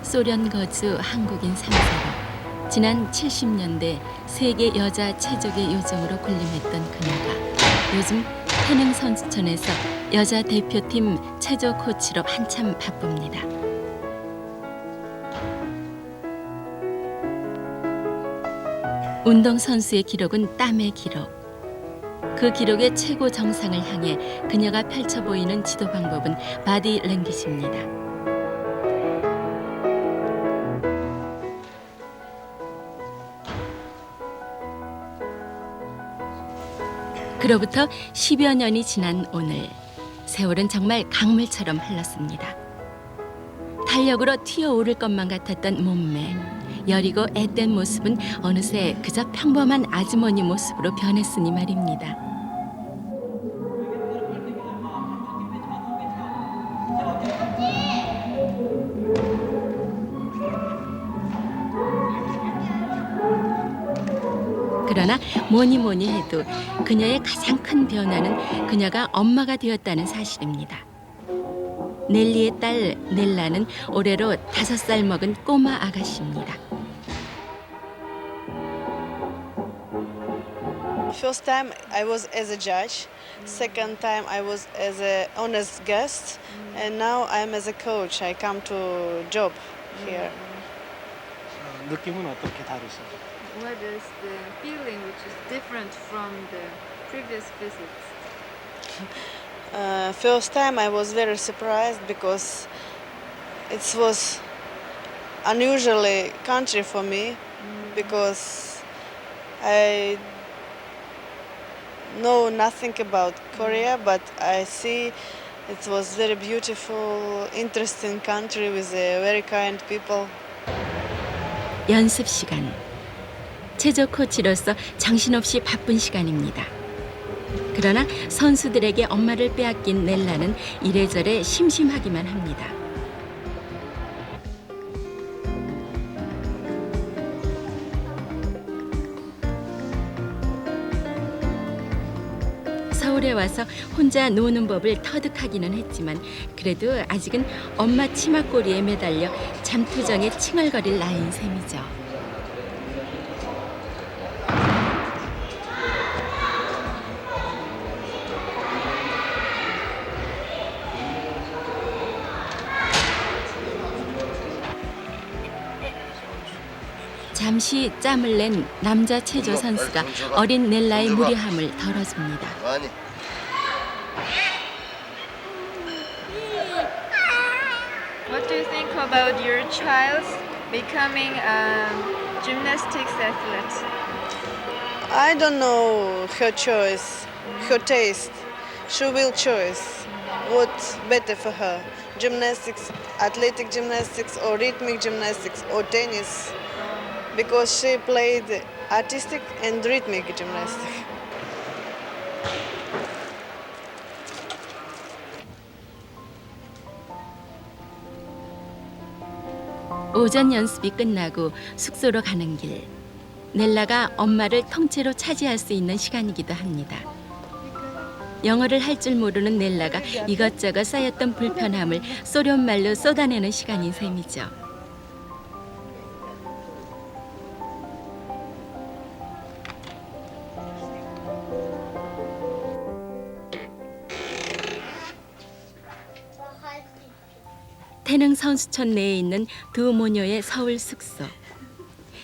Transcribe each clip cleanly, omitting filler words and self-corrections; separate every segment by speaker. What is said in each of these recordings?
Speaker 1: 소련 거주 한국인 3세로 지난 70년대 세계 여자 체조계 요정으로 군림했던 그녀가 요즘 태릉 선수촌에서 여자 대표팀 체조 코치로 한참 바쁩니다. 운동선수의 기록은 땀의 기록. 그 기록의 최고 정상을 향해 그녀가 펼쳐 보이는 지도 방법은 바디 랭귀지입니다. 그로부터 10여 년이 지난 오늘, 세월은 정말 강물처럼 흘렀습니다. 탄력으로 튀어오를 것만 같았던 몸매, 여리고 앳된 모습은 어느새 그저 평범한 아주머니 모습으로 변했으니 말입니다. 그러나 뭐니 해도 그녀의 가장 큰 변화는 그녀가 엄마가 되었다는 사실입니다. 넬리의 딸 넬라는 올해로 5살 먹은 꼬마 아가씨입니다.
Speaker 2: First time I was as a judge, second time I was as an honest guest, and now I'm as a coach. I come to job here.
Speaker 3: 느낌은 어떻게 다르세요?
Speaker 4: What is the feeling which is different from the previous visits?
Speaker 2: First time I was very surprised because it was unusually country for me because I know nothing about Korea, but I see it was very beautiful, interesting country with very kind people.
Speaker 1: 연습 시간. 체조 코치로서 정신없이 바쁜 시간입니다. 그러나 선수들에게 엄마를 빼앗긴 넬라는 이래저래 심심하기만 합니다. 서울에 와서 혼자 노는 법을 터득하기는 했지만 그래도 아직은 엄마 치마꼬리에 매달려 잠투정에 칭얼거릴 나이인 셈이죠. 잠시 짬을 낸 남자 체조 선수가 어린 넬라의 무례함을 덜어줍니다.
Speaker 4: What do you think about your child becoming a gymnastics athlete?
Speaker 2: I don't know her choice, her taste. She will choose what's better for her. Gymnastics, athletic gymnastics or rhythmic gymnastics or tennis. Because she played artistic and rhythmic gymnastics.
Speaker 1: 오전 연습이 끝나고 숙소로 가는 길. 넬라가 엄마를 통째로 차지할 수 있는 시간이기도 합니다. 영어를 할 줄 모르는 넬라가 이것저것 쌓였던 불편함을 소련 말로 쏟아내는 시간인 셈이죠. 태릉 선수촌 내에 있는 두 모녀의 서울 숙소.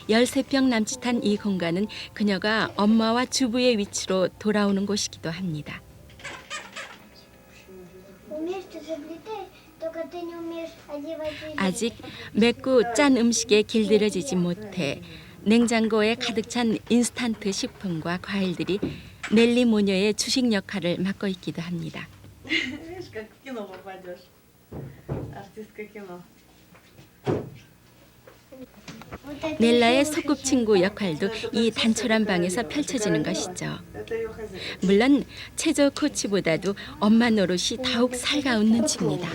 Speaker 1: 13평 남짓한 이 공간은 그녀가 엄마와 주부의 위치로 돌아오는 곳이기도 합니다. 아직 맵고 짠 음식에 길들여지지 못해 냉장고에 가득 찬 인스턴트 식품과 과일들이 넬리 모녀의 주식 역할을 맡고 있기도 합니다. 넬라의 소꿉친구 역할도 이 단촐한 방에서 펼쳐지는 것이죠. 물론 체조 코치보다도 엄마 노릇이 더욱 살가운 눈치입니다.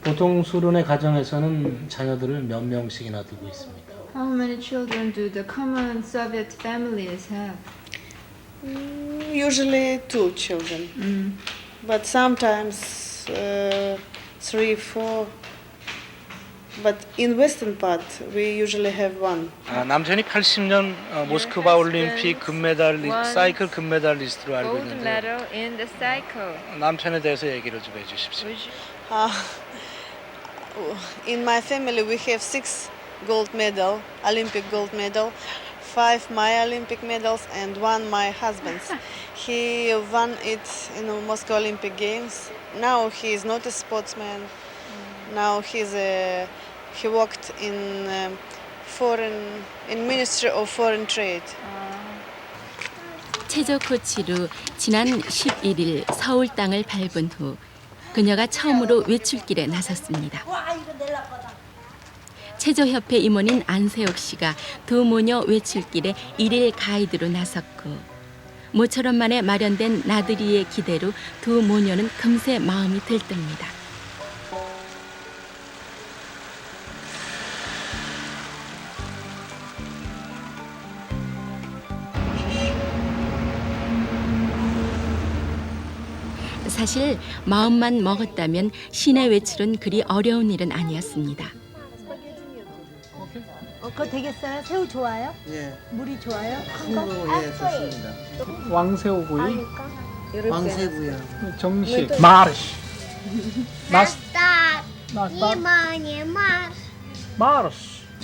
Speaker 3: 보통 수련회 가정에서는 자녀들을 몇 명씩이나 두고 있습니다.
Speaker 4: How many children do the common Soviet families have?
Speaker 2: Usually 2 children, but sometimes 3, 4. But in western part, we usually have one.
Speaker 3: 남편이 80년 모스크바 올림픽 사이클 금메달리스트로 알고
Speaker 4: Gold
Speaker 3: 있는데
Speaker 4: medal in the cycle.
Speaker 3: 남편에 대해서 얘기를 좀 해주십시오.
Speaker 4: Would you-
Speaker 2: In my family, we have 6 gold medal, Olympic gold medal, 5 my Olympic medals, and 1 my husband's. He won it in the Moscow Olympic Games. Now he is not a sportsman. Now he worked in Ministry of Foreign Trade.
Speaker 1: 체조 코치로 지난 11일 서울 땅을 밟은 후 그녀가 처음으로 외출길에 나섰습니다. 체조협회 임원인 안세옥 씨가 두 모녀 외출길에 1일 가이드로 나섰고 모처럼 만에 마련된 나들이의 기대로 두 모녀는 금세 마음이 들뜹니다. 사실 마음만 먹었다면 시내 외출은 그리 어려운 일은 아니었습니다.
Speaker 5: 그거 되겠어요? 새우 좋아요?
Speaker 6: 예,
Speaker 5: 물이 좋아요?
Speaker 6: 예, 좋습니다.
Speaker 3: 왕새우구이,
Speaker 6: 왕새구요.
Speaker 3: 정식, 마르시, 마르시.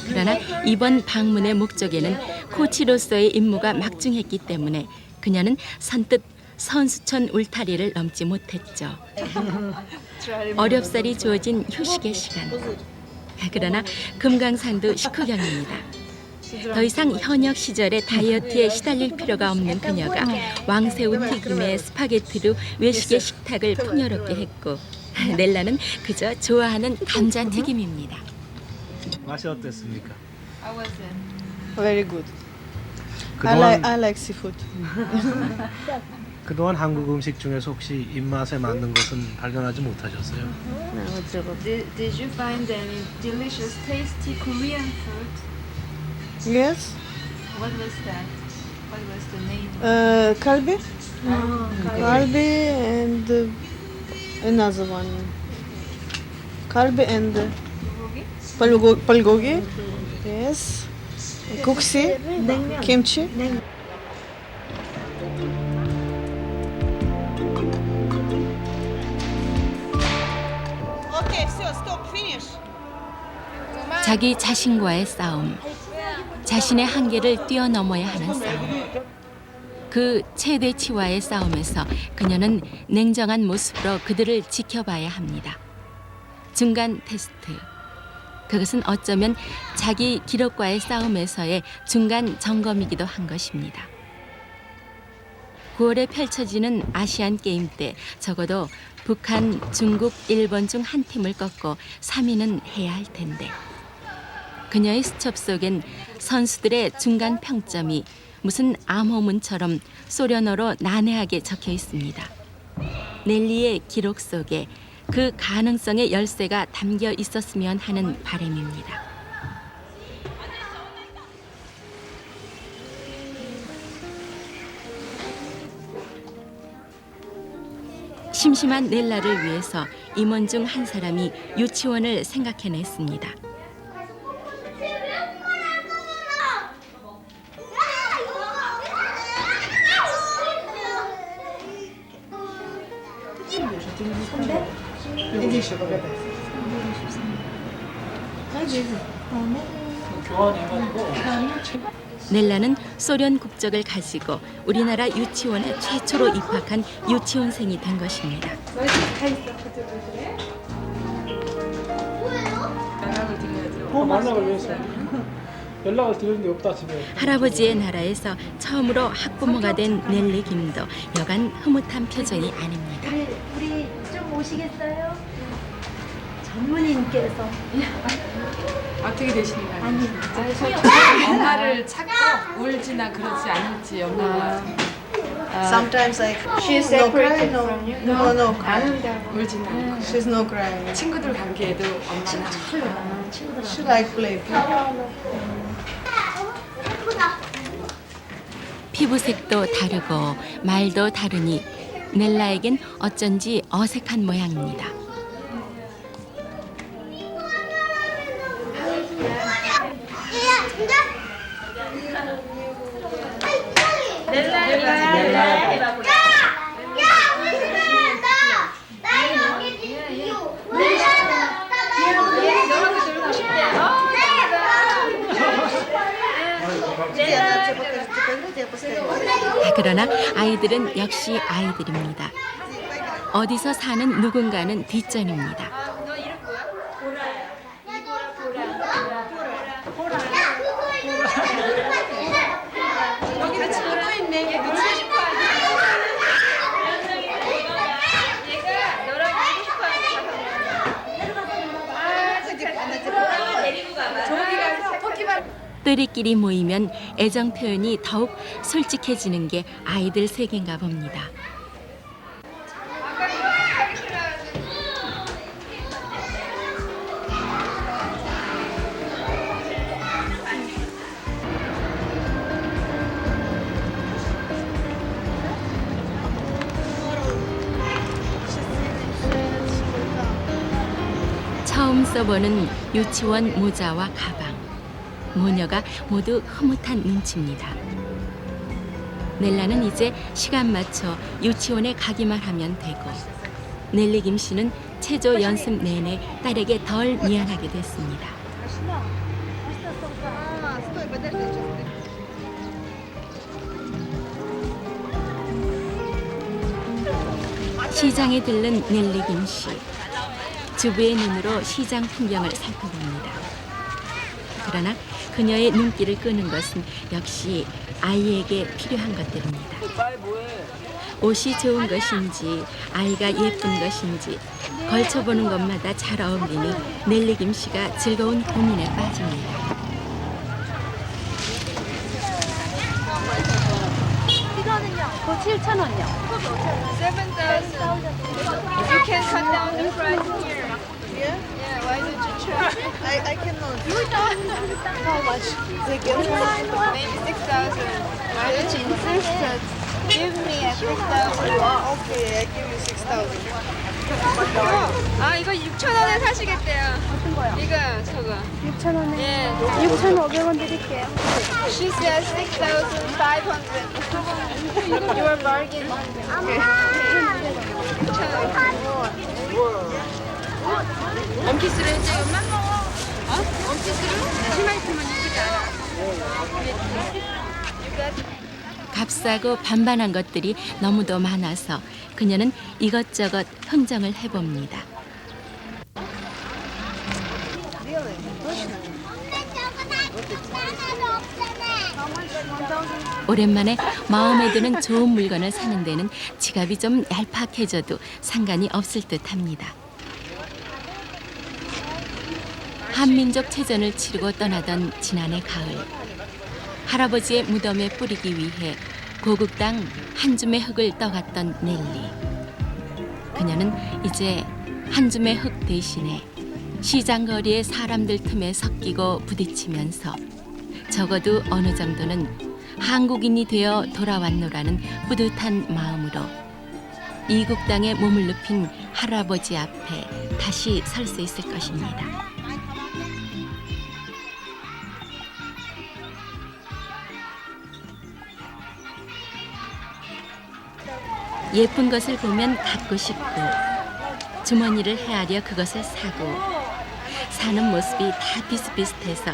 Speaker 1: 그러나 이번 방문의 목적에는 코치로서의 임무가 막중했기 때문에 그녀는 선뜻 선수촌 울타리를 넘지 못했죠. 어렵사리 주어진 휴식의 시간. 그러나 금강산도 식후경입니다. 더 이상 현역 시절의 다이어트에 시달릴 필요가 없는 그녀가 왕새우 튀김에 스파게티로 외식의 식탁을 풍요롭게 했고 넬라는 그저 좋아하는 감자튀김입니다.
Speaker 3: 맛이 어땠습니까?
Speaker 4: How was it?
Speaker 2: Very good.
Speaker 3: 그동안
Speaker 2: I like seafood.
Speaker 3: 그동안 한국 음식 중에서 혹시 입맛에 맞는 것은 발견하지 못하셨어요?
Speaker 4: Did you find any delicious, tasty Korean food?
Speaker 2: Yes.
Speaker 4: What was that? What was the name?
Speaker 2: Kalbi. Kalbi and another one. Kalbi and bulgogi. Yes. Kuksi. Kimchi. Okay, so stop. Finish.
Speaker 1: 자기 자신과의 싸움, 자신의 한계를 뛰어넘어야 하는 싸움. 그 최대치와의 싸움에서 그녀는 냉정한 모습으로 그들을 지켜봐야 합니다. 중간 테스트. 그것은 어쩌면 자기 기록과의 싸움에서의 중간 점검이기도 한 것입니다. 9월에 펼쳐지는 아시안 게임 때 적어도 북한, 중국, 일본 중 한 팀을 꺾고 3위는 해야 할 텐데 그녀의 수첩 속엔 선수들의 중간 평점이 무슨 암호문처럼 소련어로 난해하게 적혀 있습니다. 넬리의 기록 속에 그 가능성의 열쇠가 담겨 있었으면 하는 바람입니다. 심심한 넬라를 위해서 임원 중 한 사람이 유치원을 생각해냈습니다. 넬라는 소련 국적을 가지고 우리나라 유치원에 최초로 입학한 유치원생이 된 것입니다.
Speaker 3: 만나기 위해서 연락을 드렸는데 없다 집에.
Speaker 1: 할아버지의 나라에서 처음으로 학부모가 된 넬리 김도 여간 흐뭇한 표정이 아닙니다.
Speaker 5: 우리 좀 오시겠어요? 전문인께서
Speaker 7: 어떻게 되시는가요?
Speaker 5: 아니
Speaker 7: 엄마를 찾고 울지나 그러지 않을지 엄마가
Speaker 2: Sometimes I.
Speaker 4: She's
Speaker 2: No
Speaker 4: separated
Speaker 2: cry, no.
Speaker 4: from you?
Speaker 2: No, no.
Speaker 7: 울지나 않고
Speaker 2: She's no crying.
Speaker 7: 친구들 관계에도 엄마는
Speaker 2: She like play.
Speaker 1: 피부색도 다르고 말도 다르니 넬라에겐 어쩐지 어색한 모양입니다. 그러나 아이들은 역시 아이들입니다. 어디서 사는 누군가는 뒷전입니다.
Speaker 4: 너 이름 뭐야? 여기 같이 놀고 있네. 얘 놀고 싶어 하지. 얘가 너랑 놀고 싶어 하지. 데리고 가봐. 저기 가서 토끼발.
Speaker 1: 뜰이끼리 모이면 애정 표현이 더욱 솔직해지는 게 아이들 세계인가 봅니다. 처음 써보는 유치원 모자와 가방. 모녀가 모두 흐뭇한 눈치입니다. 넬라는 이제 시간 맞춰 유치원에 가기만 하면 되고 넬리 김 씨는 체조 연습 내내 딸에게 덜 미안하게 됐습니다. 시장에 들른 넬리 김 씨. 주부의 눈으로 시장 풍경을 살펴봅니다. 그러나 그녀의 눈길을 끄는 것은 역시 아이에게 필요한 것들입니다. 옷이 좋은 것인지 아이가 예쁜 것인지 걸쳐보는 것마다 잘 어울리니 넬리 김 씨가 즐거운 고민에 빠집니다.
Speaker 5: 이거는요? 그 7,000원요.
Speaker 4: 7,000. You can cut down the price here.
Speaker 2: Yeah?
Speaker 4: Yeah, why don't you try?
Speaker 2: I cannot. How much? They give
Speaker 4: Maybe 6,000. Why don't you insist? Give me a 6,000.
Speaker 2: Okay, I give you 6,000.
Speaker 4: 아, 이거 6,000원에 사시겠대요. 어떤 거요? 이거, 저거.
Speaker 5: 6,000원에.
Speaker 4: 예.
Speaker 5: 6,500원 드릴게요.
Speaker 4: She says 6,500. Your bargain. 원피스를 해줘, 엄마? 어? 원피스를? 치마이트만 예쁘지 않아.
Speaker 1: 값싸고 반반한 것들이 너무도 많아서 그녀는 이것저것 흥정을 해봅니다. 오랜만에 마음에 드는 좋은 물건을 사는 데는 지갑이 좀 얄팍해져도 상관이 없을 듯합니다. 한민족 체전을 치르고 떠나던 지난해 가을, 할아버지의 무덤에 뿌리기 위해 고국 땅 한 줌의 흙을 떠갔던 넬리. 그녀는 이제 한 줌의 흙 대신에 시장 거리의 사람들 틈에 섞이고 부딪히면서 적어도 어느 정도는 한국인이 되어 돌아왔노라는 뿌듯한 마음으로 이국 땅에 몸을 눕힌 할아버지 앞에 다시 설 수 있을 것입니다. 예쁜 것을 보면 갖고 싶고 주머니를 헤아려 그것을 사고 사는 모습이 다 비슷비슷해서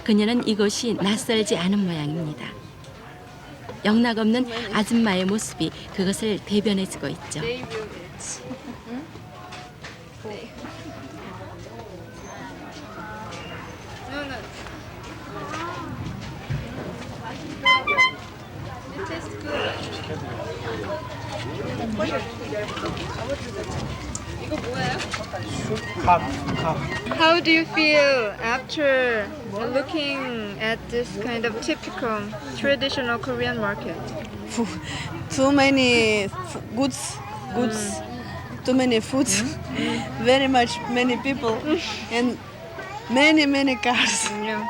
Speaker 1: 그녀는 이곳이 낯설지 않은 모양입니다. 영락없는 아줌마의 모습이 그것을 대변해주고 있죠.
Speaker 4: They will it. They. No, no. It tastes good. 이거 뭐예요?
Speaker 3: 컵.
Speaker 4: How do you feel after looking at this kind of typical traditional Korean market?
Speaker 2: Too many goods, too many foods, very many people, and many cars.
Speaker 4: Yeah.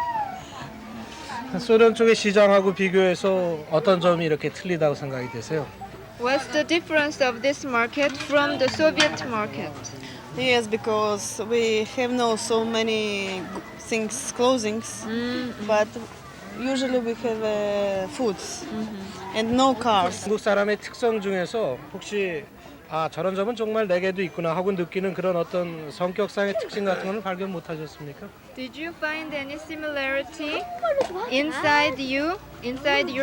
Speaker 3: 소련 쪽의 시장하고 비교해서 어떤 점이 이렇게 틀리다고 생각이 되세요?
Speaker 4: What's the difference of this market from the Soviet market?
Speaker 2: Yes, because we have no so many things, clothings, but usually we have foods and no cars.
Speaker 3: 한국 사람의 특성 중에서 혹시 아 저런 점은 정말 내게도 있구나 하고 느끼는 그런 어떤 성격상의 특징 같은 거는 발견 못 하셨습니까?
Speaker 4: Did you find any similarity inside your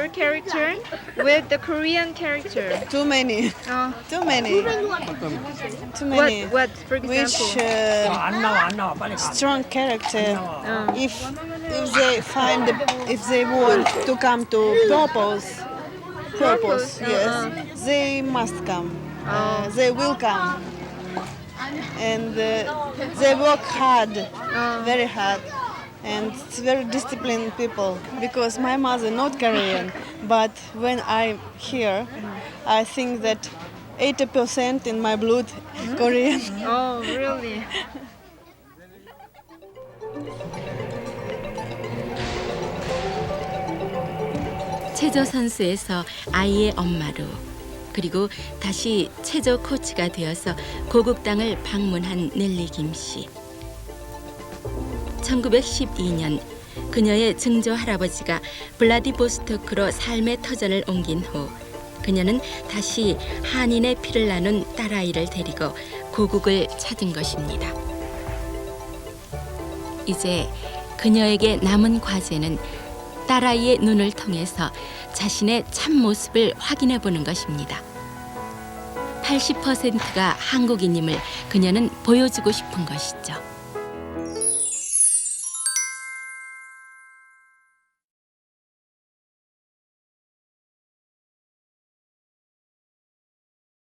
Speaker 4: character, with the Korean character?
Speaker 2: Too many.
Speaker 4: Oh,
Speaker 2: Too many. Too many.
Speaker 4: what, for example?
Speaker 2: Which strong character? If they want to come to purpose, yes, they must come. They will come, and they work hard, very hard, and it's very disciplined people. Because my mother not Korean, but when I'm here, I think that 80% in my blood Korean.
Speaker 4: Oh, really?
Speaker 1: 체조 선수에서 아이의 엄마로 그리고 다시 체조 코치가 되어서 고국 땅을 방문한 넬리 김 씨. 1912년 그녀의 증조 할아버지가 블라디보스토크로 삶의 터전을 옮긴 후 그녀는 다시 한인의 피를 나눈 딸아이를 데리고 고국을 찾은 것입니다. 이제 그녀에게 남은 과제는 딸아이의 눈을 통해서 자신의 참모습을 확인해 보는 것입니다. 80%가 한국인임을 그녀는 보여주고 싶은 것이죠.